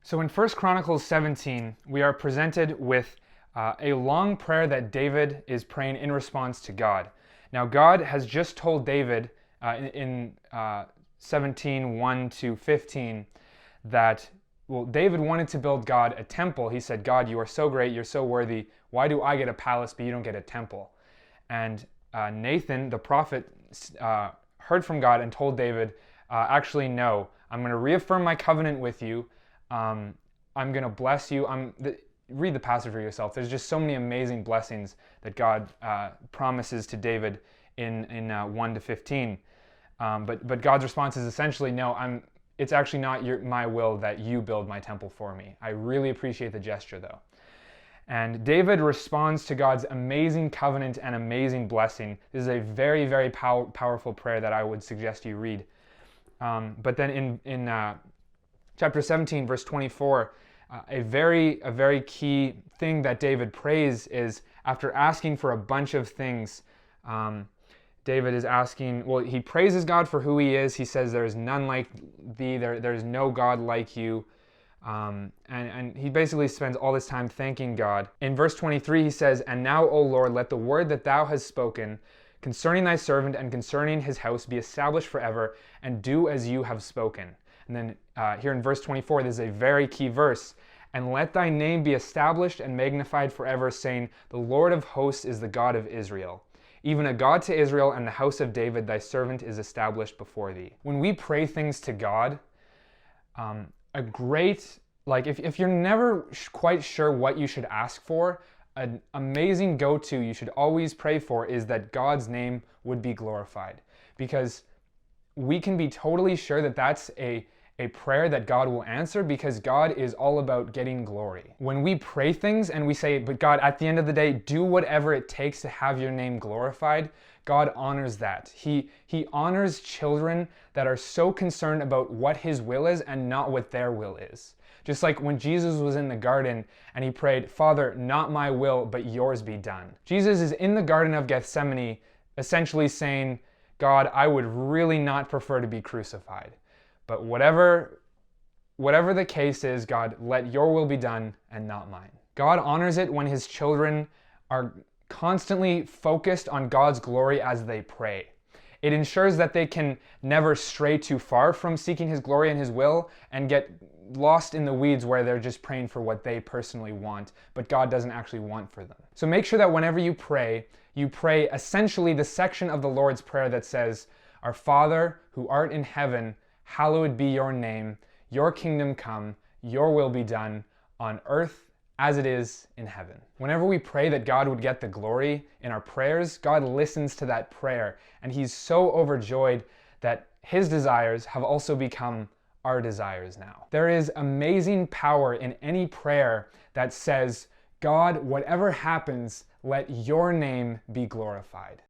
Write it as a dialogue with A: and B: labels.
A: So in 1 Chronicles 17, we are presented with a long prayer that David is praying in response to God. Now God has just told David in 17, 1 to 15 that, well, David wanted to build God a temple. He said, God, you are so great, you're so worthy. Why do I get a palace but you don't get a temple? And Nathan, the prophet, heard from God and told David, actually, no, I'm going to reaffirm my covenant with you. I'm going to bless you. Read the passage for yourself. There's just so many amazing blessings that God promises to David in 1 to 15. But God's response is essentially, no, it's actually not my will that you build my temple for me. I really appreciate the gesture, though. And David responds to God's amazing covenant and amazing blessing. This is a very, very powerful prayer that I would suggest you read. But then in chapter 17, verse 24, a very key thing that David prays is, after asking for a bunch of things, David is asking, well, he praises God for who he is. He says, there is none like thee, there is no God like you. And he basically spends all this time thanking God. In verse 23, he says, and now, O Lord, let the word that thou hast spoken concerning thy servant and concerning his house be established forever, and do as you have spoken. And then here in verse 24, this is a very key verse. And let thy name be established and magnified forever, saying, the Lord of hosts is the God of Israel. Even a God to Israel, and the house of David, thy servant, is established before thee. When we pray things to God, if you're never quite sure what you should ask for, an amazing go-to you should always pray for is that God's name would be glorified. Because we can be totally sure that that's a prayer that God will answer, because God is all about getting glory. When we pray things and we say, but God, at the end of the day, do whatever it takes to have your name glorified, God honors that. He honors children that are so concerned about what his will is and not what their will is. Just like when Jesus was in the garden and he prayed, Father, not my will, but yours be done. Jesus is in the Garden of Gethsemane essentially saying, God, I would really not prefer to be crucified. But whatever the case is, God, let your will be done and not mine. God honors it when his children are constantly focused on God's glory as they pray. It ensures that they can never stray too far from seeking his glory and his will and get lost in the weeds where they're just praying for what they personally want, but God doesn't actually want for them. So make sure that whenever you pray essentially the section of the Lord's Prayer that says, Our Father, who art in heaven, hallowed be your name, your kingdom come, your will be done on earth as it is in heaven. Whenever we pray that God would get the glory in our prayers, God listens to that prayer, and he's so overjoyed that his desires have also become our desires now. There is amazing power in any prayer that says, God, whatever happens, let your name be glorified.